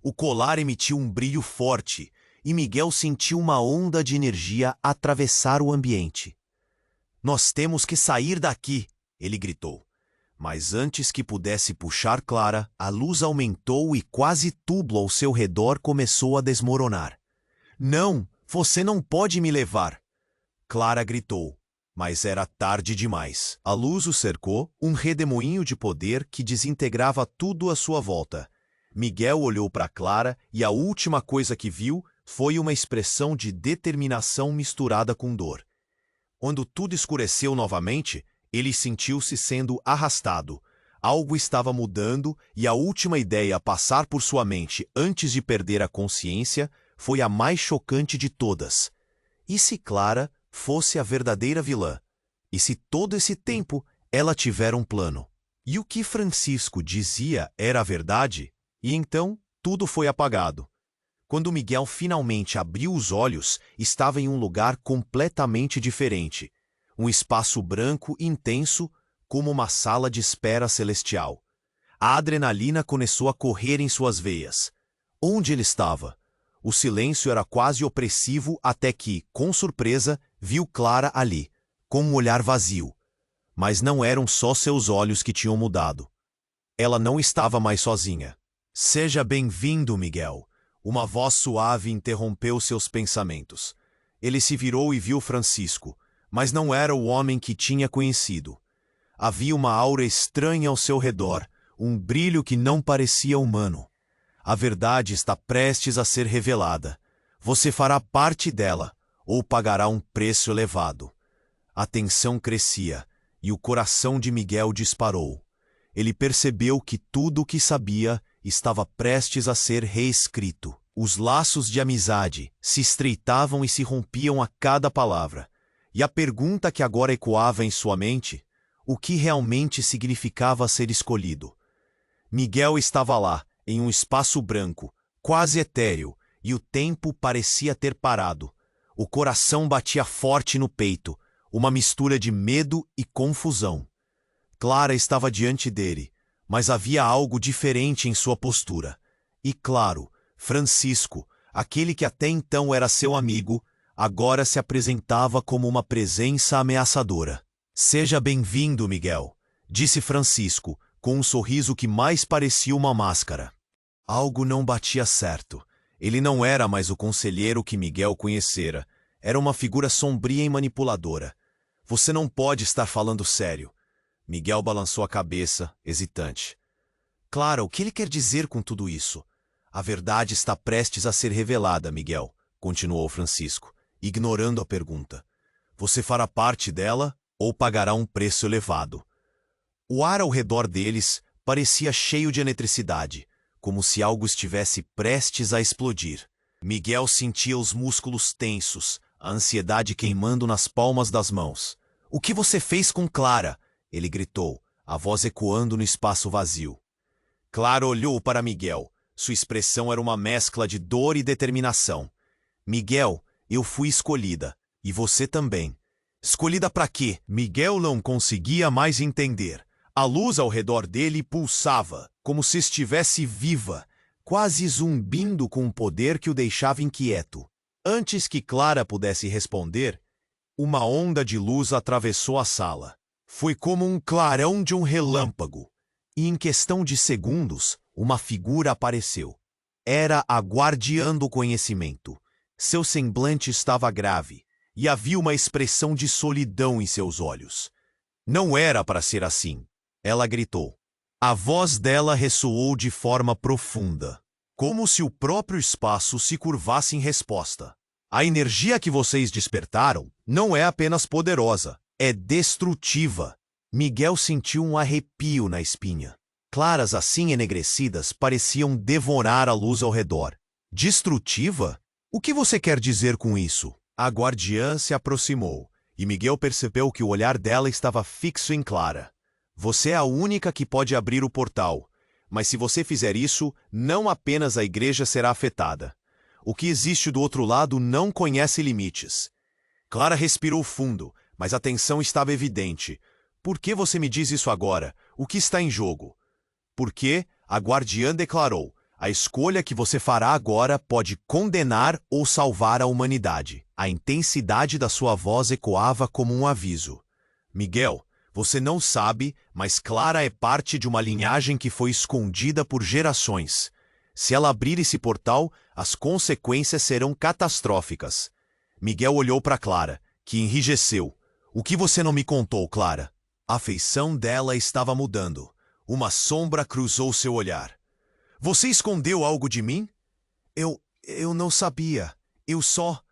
O colar emitiu um brilho forte, e Miguel sentiu uma onda de energia atravessar o ambiente. Nós temos que sair daqui, ele gritou. Mas antes que pudesse puxar Clara, a luz aumentou e quase tudo ao seu redor começou a desmoronar. Não, você não pode me levar! Clara gritou, mas era tarde demais. A luz o cercou, um redemoinho de poder que desintegrava tudo à sua volta. Miguel olhou para Clara e a última coisa que viu foi uma expressão de determinação misturada com dor. Quando tudo escureceu novamente, ele sentiu-se sendo arrastado. Algo estava mudando e a última ideia a passar por sua mente antes de perder a consciência foi a mais chocante de todas. E se Clara fosse a verdadeira vilã? E se todo esse tempo ela tivera um plano? E o que Francisco dizia era a verdade? E então tudo foi apagado. Quando Miguel finalmente abriu os olhos, estava em um lugar completamente diferente. Um espaço branco intenso, como uma sala de espera celestial. A adrenalina começou a correr em suas veias. Onde ele estava? O silêncio era quase opressivo até que, com surpresa, viu Clara ali, com um olhar vazio. Mas não eram só seus olhos que tinham mudado. Ela não estava mais sozinha. Seja bem-vindo, Miguel. Uma voz suave interrompeu seus pensamentos. Ele se virou e viu Francisco, mas não era o homem que tinha conhecido. Havia uma aura estranha ao seu redor, um brilho que não parecia humano. A verdade está prestes a ser revelada. Você fará parte dela, ou pagará um preço elevado. A tensão crescia, e o coração de Miguel disparou. Ele percebeu que tudo o que sabia estava prestes a ser reescrito. Os laços de amizade se estreitavam e se rompiam a cada palavra. E a pergunta que agora ecoava em sua mente, o que realmente significava ser escolhido? Miguel estava lá, em um espaço branco, quase etéreo, e o tempo parecia ter parado. O coração batia forte no peito, uma mistura de medo e confusão. Clara estava diante dele, mas havia algo diferente em sua postura. E claro, Francisco, aquele que até então era seu amigo, agora se apresentava como uma presença ameaçadora. Seja bem-vindo, Miguel, disse Francisco, com um sorriso que mais parecia uma máscara. Algo não batia certo. Ele não era mais o conselheiro que Miguel conhecera. Era uma figura sombria e manipuladora. Você não pode estar falando sério. Miguel balançou a cabeça, hesitante. Clara, o que ele quer dizer com tudo isso? A verdade está prestes a ser revelada, Miguel, continuou Francisco, ignorando a pergunta. Você fará parte dela ou pagará um preço elevado? O ar ao redor deles parecia cheio de eletricidade, como se algo estivesse prestes a explodir. Miguel sentia os músculos tensos, a ansiedade queimando nas palmas das mãos. O que você fez com Clara? Ele gritou, a voz ecoando no espaço vazio. Clara olhou para Miguel. Sua expressão era uma mescla de dor e determinação. Miguel, eu fui escolhida. E você também. Escolhida para quê? Miguel não conseguia mais entender. A luz ao redor dele pulsava, como se estivesse viva, quase zumbindo com um poder que o deixava inquieto. Antes que Clara pudesse responder, uma onda de luz atravessou a sala. Foi como um clarão de um relâmpago, e em questão de segundos, uma figura apareceu. Era a guardiã do conhecimento. Seu semblante estava grave, e havia uma expressão de solidão em seus olhos. Não era para ser assim, ela gritou. A voz dela ressoou de forma profunda, como se o próprio espaço se curvasse em resposta. A energia que vocês despertaram não é apenas poderosa, é destrutiva. Miguel sentiu um arrepio na espinha. Claras assim enegrecidas pareciam devorar a luz ao redor. Destrutiva? O que você quer dizer com isso? A guardiã se aproximou, e Miguel percebeu que o olhar dela estava fixo em Clara. Você é a única que pode abrir o portal, mas se você fizer isso, não apenas a igreja será afetada. O que existe do outro lado não conhece limites. Clara respirou fundo, mas a tensão estava evidente. Por que você me diz isso agora? O que está em jogo? Porque, a guardiã declarou, a escolha que você fará agora pode condenar ou salvar a humanidade. A intensidade da sua voz ecoava como um aviso. Miguel, você não sabe, mas Clara é parte de uma linhagem que foi escondida por gerações. Se ela abrir esse portal, as consequências serão catastróficas. Miguel olhou para Clara, que enrijeceu. O que você não me contou, Clara? A feição dela estava mudando. Uma sombra cruzou seu olhar. Você escondeu algo de mim? Eu não sabia. Eu só...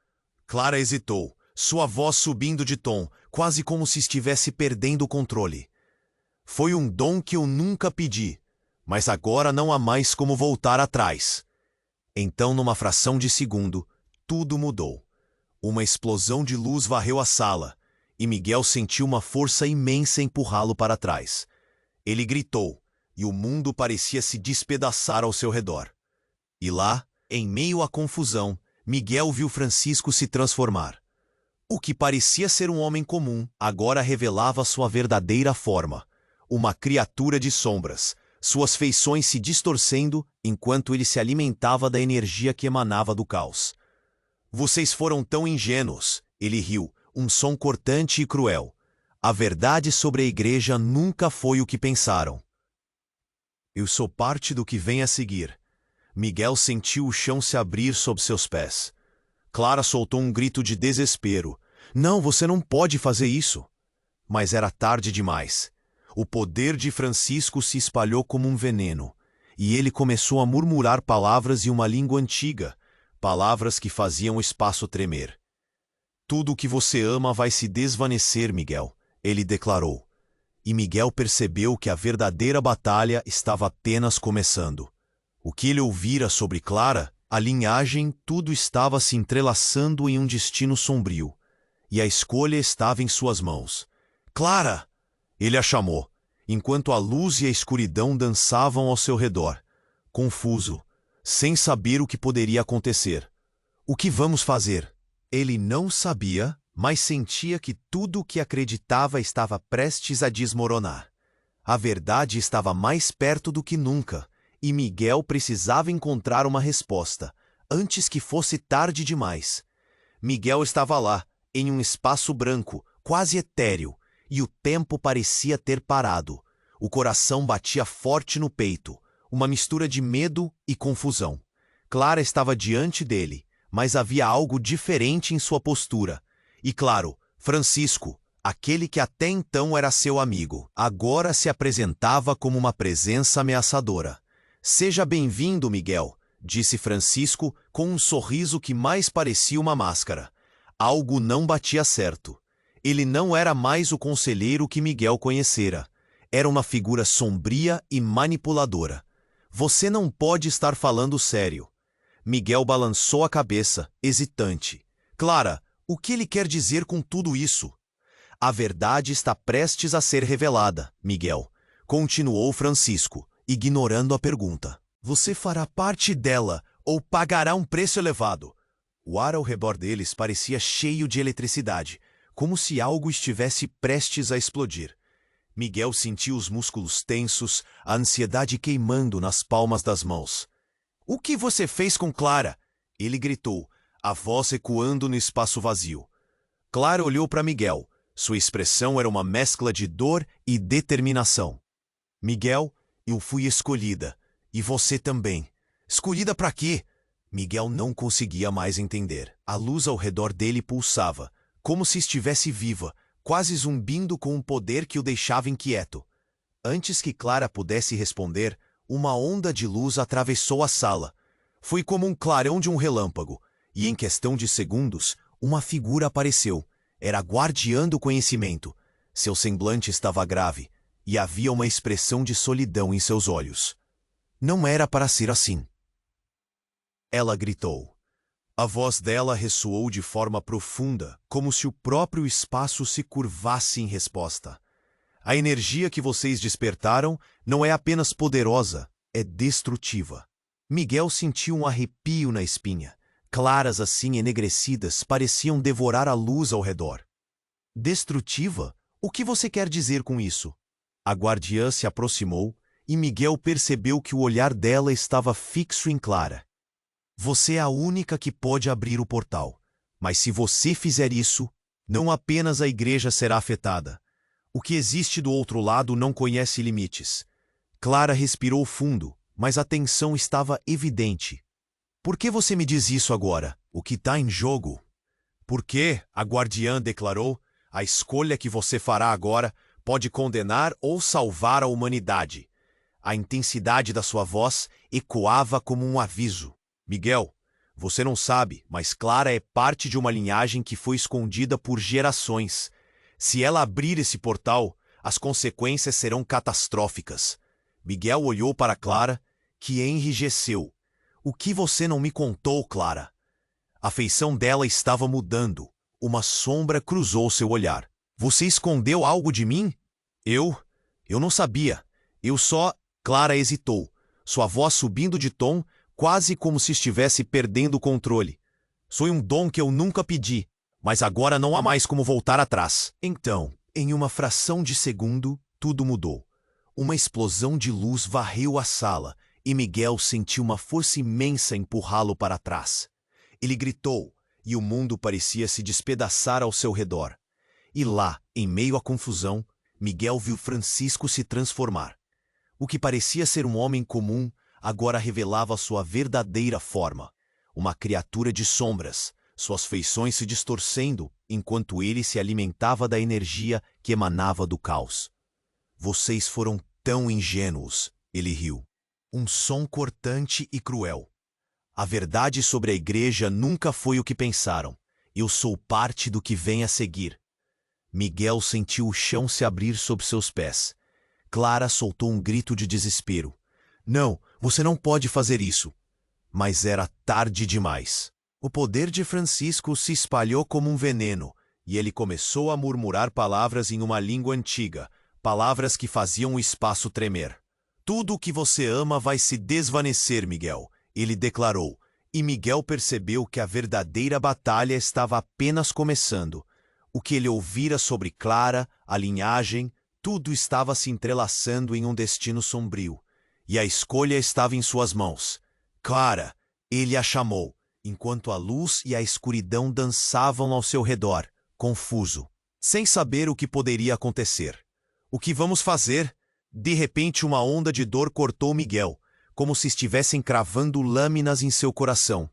Clara hesitou, sua voz subindo de tom, quase como se estivesse perdendo o controle. Foi um dom que eu nunca pedi, mas agora não há mais como voltar atrás. Então, numa fração de segundo, tudo mudou. Uma explosão de luz varreu a sala, e Miguel sentiu uma força imensa empurrá-lo para trás. Ele gritou, e o mundo parecia se despedaçar ao seu redor. E lá, em meio à confusão, Miguel viu Francisco se transformar. O que parecia ser um homem comum, agora revelava sua verdadeira forma. Uma criatura de sombras, suas feições se distorcendo enquanto ele se alimentava da energia que emanava do caos. Vocês foram tão ingênuos, ele riu, um som cortante e cruel. A verdade sobre a igreja nunca foi o que pensaram. Eu sou parte do que vem a seguir. Miguel sentiu o chão se abrir sob seus pés. Clara soltou um grito de desespero. Não, você não pode fazer isso. Mas era tarde demais. O poder de Francisco se espalhou como um veneno, e ele começou a murmurar palavras em uma língua antiga, palavras que faziam o espaço tremer. Tudo o que você ama vai se desvanecer, Miguel, ele declarou. E Miguel percebeu que a verdadeira batalha estava apenas começando. O que ele ouvira sobre Clara, a linhagem, tudo estava se entrelaçando em um destino sombrio, e a escolha estava em suas mãos. Clara! Ele a chamou, enquanto a luz e a escuridão dançavam ao seu redor, confuso, sem saber o que poderia acontecer. O que vamos fazer? Ele não sabia, mas sentia que tudo o que acreditava estava prestes a desmoronar. A verdade estava mais perto do que nunca, e Miguel precisava encontrar uma resposta, antes que fosse tarde demais. Miguel estava lá, em um espaço branco, quase etéreo, e o tempo parecia ter parado. O coração batia forte no peito, uma mistura de medo e confusão. Clara estava diante dele, mas havia algo diferente em sua postura. E claro, Francisco, aquele que até então era seu amigo, agora se apresentava como uma presença ameaçadora. Seja bem-vindo, Miguel, disse Francisco com um sorriso que mais parecia uma máscara. Algo não batia certo. Ele não era mais o conselheiro que Miguel conhecera. Era uma figura sombria e manipuladora. Você não pode estar falando sério. Miguel balançou a cabeça, hesitante. Clara, o que ele quer dizer com tudo isso? A verdade está prestes a ser revelada, Miguel, continuou Francisco, ignorando a pergunta. Você fará parte dela ou pagará um preço elevado. O ar ao redor deles parecia cheio de eletricidade, como se algo estivesse prestes a explodir. Miguel sentiu os músculos tensos, a ansiedade queimando nas palmas das mãos. "O que você fez com Clara?" ele gritou, a voz ecoando no espaço vazio. Clara olhou para Miguel. Sua expressão era uma mescla de dor e determinação. "Miguel, eu fui escolhida. E você também." "Escolhida para quê?" Miguel não conseguia mais entender. A luz ao redor dele pulsava, como se estivesse viva, quase zumbindo com um poder que o deixava inquieto. Antes que Clara pudesse responder, uma onda de luz atravessou a sala. Foi como um clarão de um relâmpago, e em questão de segundos, uma figura apareceu. Era a guardiã do conhecimento. Seu semblante estava grave, e havia uma expressão de solidão em seus olhos. Não era para ser assim. Ela gritou. A voz dela ressoou de forma profunda, como se o próprio espaço se curvasse em resposta. "A energia que vocês despertaram não é apenas poderosa, é destrutiva." Miguel sentiu um arrepio na espinha. Claras assim enegrecidas pareciam devorar a luz ao redor. "Destrutiva? O que você quer dizer com isso?" A guardiã se aproximou e Miguel percebeu que o olhar dela estava fixo em Clara. "Você é a única que pode abrir o portal. Mas se você fizer isso, não apenas a igreja será afetada. O que existe do outro lado não conhece limites." Clara respirou fundo, mas a tensão estava evidente. "Por que você me diz isso agora? O que está em jogo?" "Porque", a guardiã declarou, "a escolha que você fará agora pode condenar ou salvar a humanidade." A intensidade da sua voz ecoava como um aviso. "Miguel, você não sabe, mas Clara é parte de uma linhagem que foi escondida por gerações. Se ela abrir esse portal, as consequências serão catastróficas." Miguel olhou para Clara, que enrijeceu. "O que você não me contou, Clara?" A feição dela estava mudando. Uma sombra cruzou seu olhar. "Você escondeu algo de mim?" Eu não sabia. Eu só..." Clara hesitou, sua voz subindo de tom, quase como se estivesse perdendo o controle. "Foi um dom que eu nunca pedi, mas agora não há mais como voltar atrás." Então, em uma fração de segundo, tudo mudou. Uma explosão de luz varreu a sala, e Miguel sentiu uma força imensa empurrá-lo para trás. Ele gritou, e o mundo parecia se despedaçar ao seu redor. E lá, em meio à confusão, Miguel viu Francisco se transformar. O que parecia ser um homem comum, agora revelava sua verdadeira forma. Uma criatura de sombras, suas feições se distorcendo, enquanto ele se alimentava da energia que emanava do caos. "Vocês foram tão ingênuos", ele riu. Um som cortante e cruel. "A verdade sobre a igreja nunca foi o que pensaram. Eu sou parte do que vem a seguir." Miguel sentiu o chão se abrir sob seus pés. Clara soltou um grito de desespero. "Não, você não pode fazer isso." Mas era tarde demais. O poder de Francisco se espalhou como um veneno, e ele começou a murmurar palavras em uma língua antiga, palavras que faziam o espaço tremer. "Tudo o que você ama vai se desvanecer, Miguel", ele declarou, e Miguel percebeu que a verdadeira batalha estava apenas começando. O que ele ouvira sobre Clara, a linhagem, tudo estava se entrelaçando em um destino sombrio, e a escolha estava em suas mãos. "Clara", ele a chamou, enquanto a luz e a escuridão dançavam ao seu redor, confuso, sem saber o que poderia acontecer. "O que vamos fazer?" De repente uma onda de dor cortou Miguel, como se estivessem cravando lâminas em seu coração.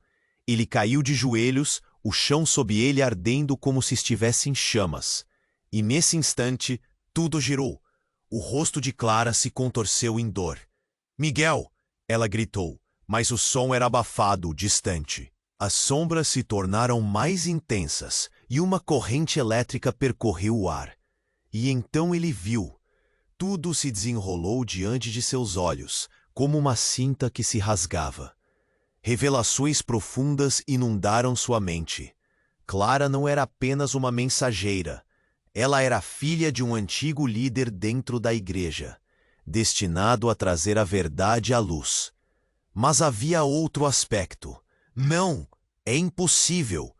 Ele caiu de joelhos, o chão sob ele ardendo como se estivesse em chamas. E nesse instante, tudo girou. O rosto de Clara se contorceu em dor. "Miguel!" ela gritou, mas o som era abafado, distante. As sombras se tornaram mais intensas e uma corrente elétrica percorreu o ar. E então ele viu. Tudo se desenrolou diante de seus olhos, como uma cinta que se rasgava. Revelações profundas inundaram sua mente. Clara não era apenas uma mensageira. Ela era filha de um antigo líder dentro da igreja, destinado a trazer a verdade à luz. Mas havia outro aspecto. "Não! É impossível!"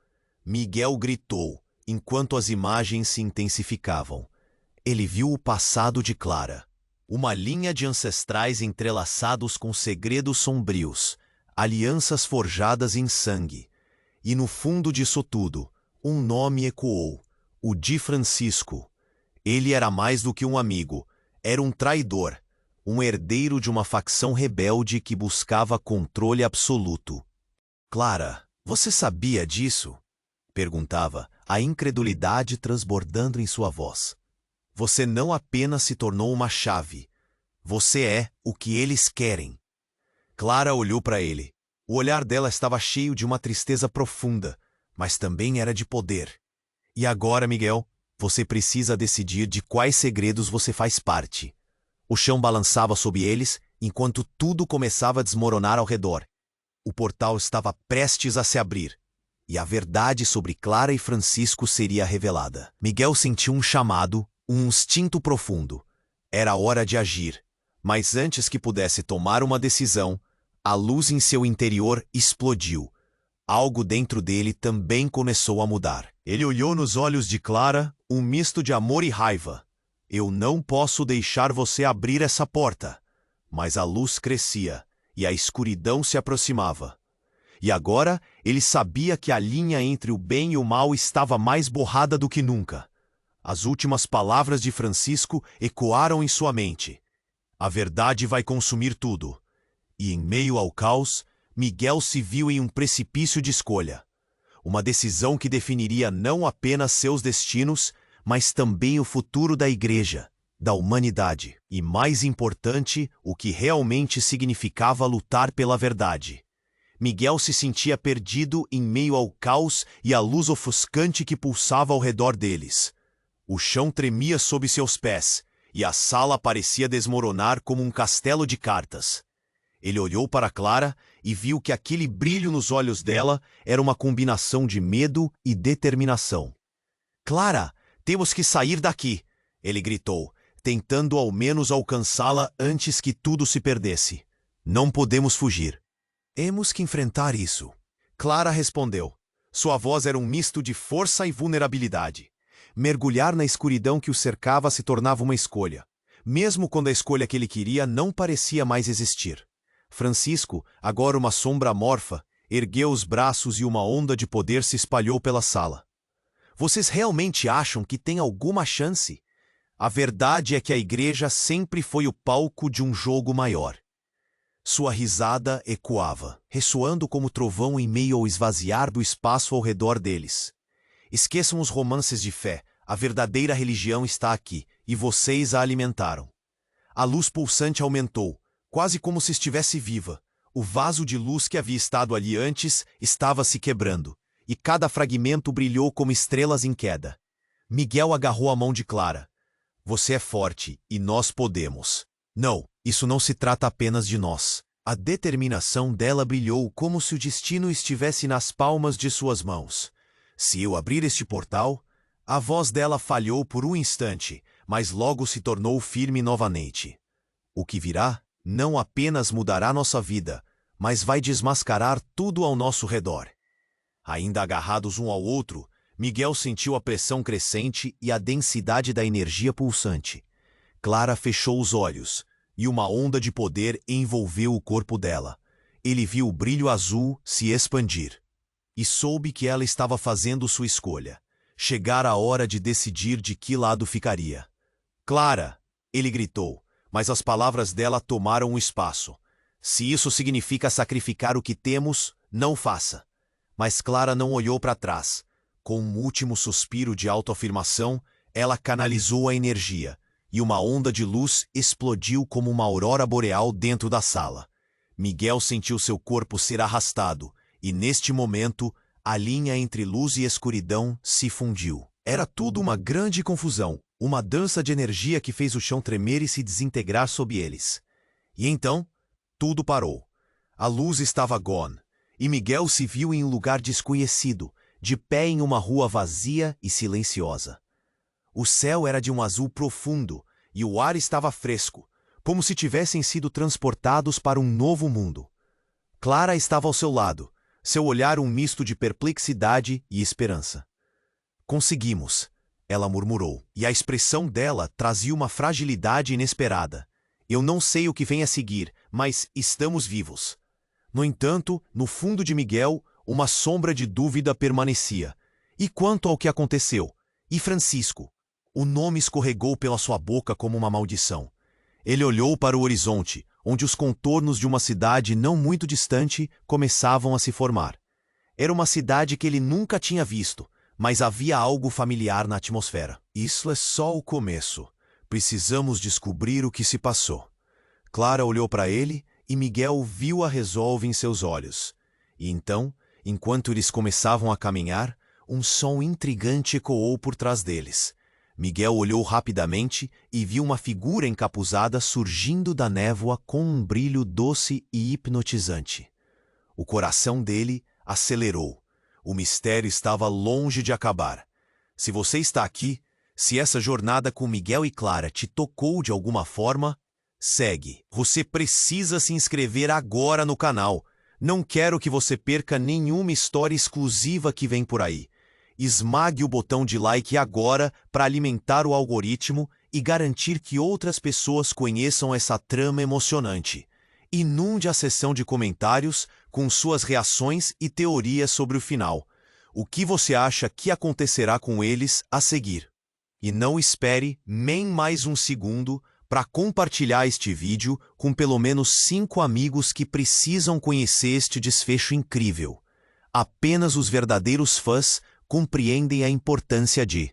Miguel gritou, enquanto as imagens se intensificavam. Ele viu o passado de Clara. Uma linha de ancestrais entrelaçados com segredos sombrios, alianças forjadas em sangue. E no fundo disso tudo, um nome ecoou: o de Francisco. Ele era mais do que um amigo, era um traidor, um herdeiro de uma facção rebelde que buscava controle absoluto. Clara, você sabia disso? Perguntava, a incredulidade transbordando em sua voz. Você não apenas se tornou uma chave. Você é o que eles querem. Clara olhou para ele. O olhar dela estava cheio de uma tristeza profunda, mas também era de poder. E agora, Miguel, você precisa decidir de quais segredos você faz parte. O chão balançava sob eles, enquanto tudo começava a desmoronar ao redor. O portal estava prestes a se abrir, e a verdade sobre Clara e Francisco seria revelada. Miguel sentiu um chamado, um instinto profundo. Era hora de agir, mas antes que pudesse tomar uma decisão, a luz em seu interior explodiu. Algo dentro dele também começou a mudar. Ele olhou nos olhos de Clara, um misto de amor e raiva. Eu não posso deixar você abrir essa porta. Mas a luz crescia, e a escuridão se aproximava. E agora ele sabia que a linha entre o bem e o mal estava mais borrada do que nunca. As últimas palavras de Francisco ecoaram em sua mente. A verdade vai consumir tudo. E em meio ao caos, Miguel se viu em um precipício de escolha. Uma decisão que definiria não apenas seus destinos, mas também o futuro da igreja, da humanidade. E mais importante, o que realmente significava lutar pela verdade. Miguel se sentia perdido em meio ao caos e à luz ofuscante que pulsava ao redor deles. O chão tremia sob seus pés, e a sala parecia desmoronar como um castelo de cartas. Ele olhou para Clara e viu que aquele brilho nos olhos dela era uma combinação de medo e determinação. Clara, temos que sair daqui, ele gritou, tentando ao menos alcançá-la antes que tudo se perdesse. Não podemos fugir. Temos que enfrentar isso. Clara respondeu. Sua voz era um misto de força e vulnerabilidade. Mergulhar na escuridão que o cercava se tornava uma escolha, mesmo quando a escolha que ele queria não parecia mais existir. Francisco, agora uma sombra amorfa, ergueu os braços e uma onda de poder se espalhou pela sala. Vocês realmente acham que tem alguma chance? A verdade é que a igreja sempre foi o palco de um jogo maior. Sua risada ecoava, ressoando como trovão em meio ao esvaziar do espaço ao redor deles. Esqueçam os romances de fé, a verdadeira religião está aqui, e vocês a alimentaram. A luz pulsante aumentou, quase como se estivesse viva. O vaso de luz que havia estado ali antes estava se quebrando, e cada fragmento brilhou como estrelas em queda. Miguel agarrou a mão de Clara. Você é forte, e nós podemos. Não, isso não se trata apenas de nós. A determinação dela brilhou como se o destino estivesse nas palmas de suas mãos. Se eu abrir este portal... A voz dela falhou por um instante, mas logo se tornou firme novamente. O que virá não apenas mudará nossa vida, mas vai desmascarar tudo ao nosso redor. Ainda agarrados um ao outro, Miguel sentiu a pressão crescente e a densidade da energia pulsante. Clara fechou os olhos, e uma onda de poder envolveu o corpo dela. Ele viu o brilho azul se expandir. E soube que ela estava fazendo sua escolha. Chegara a hora de decidir de que lado ficaria. Clara! Ele gritou, mas as palavras dela tomaram o espaço. Se isso significa sacrificar o que temos, não faça. Mas Clara não olhou para trás. Com um último suspiro de autoafirmação, ela canalizou a energia, e uma onda de luz explodiu como uma aurora boreal dentro da sala. Miguel sentiu seu corpo ser arrastado, e neste momento, a linha entre luz e escuridão se fundiu. Era tudo uma grande confusão, uma dança de energia que fez o chão tremer e se desintegrar sob eles. E então, tudo parou. A luz estava gone, e Miguel se viu em um lugar desconhecido, de pé em uma rua vazia e silenciosa. O céu era de um azul profundo, e o ar estava fresco, como se tivessem sido transportados para um novo mundo. Clara estava ao seu lado, seu olhar um misto de perplexidade e esperança. Conseguimos, ela murmurou, e a expressão dela trazia uma fragilidade inesperada. Eu não sei o que vem a seguir, mas estamos vivos. No entanto, no fundo de Miguel, uma sombra de dúvida permanecia. E quanto ao que aconteceu? E Francisco? O nome escorregou pela sua boca como uma maldição. Ele olhou para o horizonte, onde os contornos de uma cidade não muito distante começavam a se formar. Era uma cidade que ele nunca tinha visto, mas havia algo familiar na atmosfera. Isso é só o começo. Precisamos descobrir o que se passou. Clara olhou para ele e Miguel viu a resolve em seus olhos. E então, enquanto eles começavam a caminhar, um som intrigante ecoou por trás deles. Miguel olhou rapidamente e viu uma figura encapuzada surgindo da névoa com um brilho doce e hipnotizante. O coração dele acelerou. O mistério estava longe de acabar. Se você está aqui, se essa jornada com Miguel e Clara te tocou de alguma forma, segue. Você precisa se inscrever agora no canal. Não quero que você perca nenhuma história exclusiva que vem por aí. Esmague o botão de like agora para alimentar o algoritmo e garantir que outras pessoas conheçam essa trama emocionante. Inunde a seção de comentários com suas reações e teorias sobre o final. O que você acha que acontecerá com eles a seguir? E não espere nem mais um segundo para compartilhar este vídeo com pelo menos 5 amigos que precisam conhecer este desfecho incrível. Apenas os verdadeiros fãs compreendem a importância de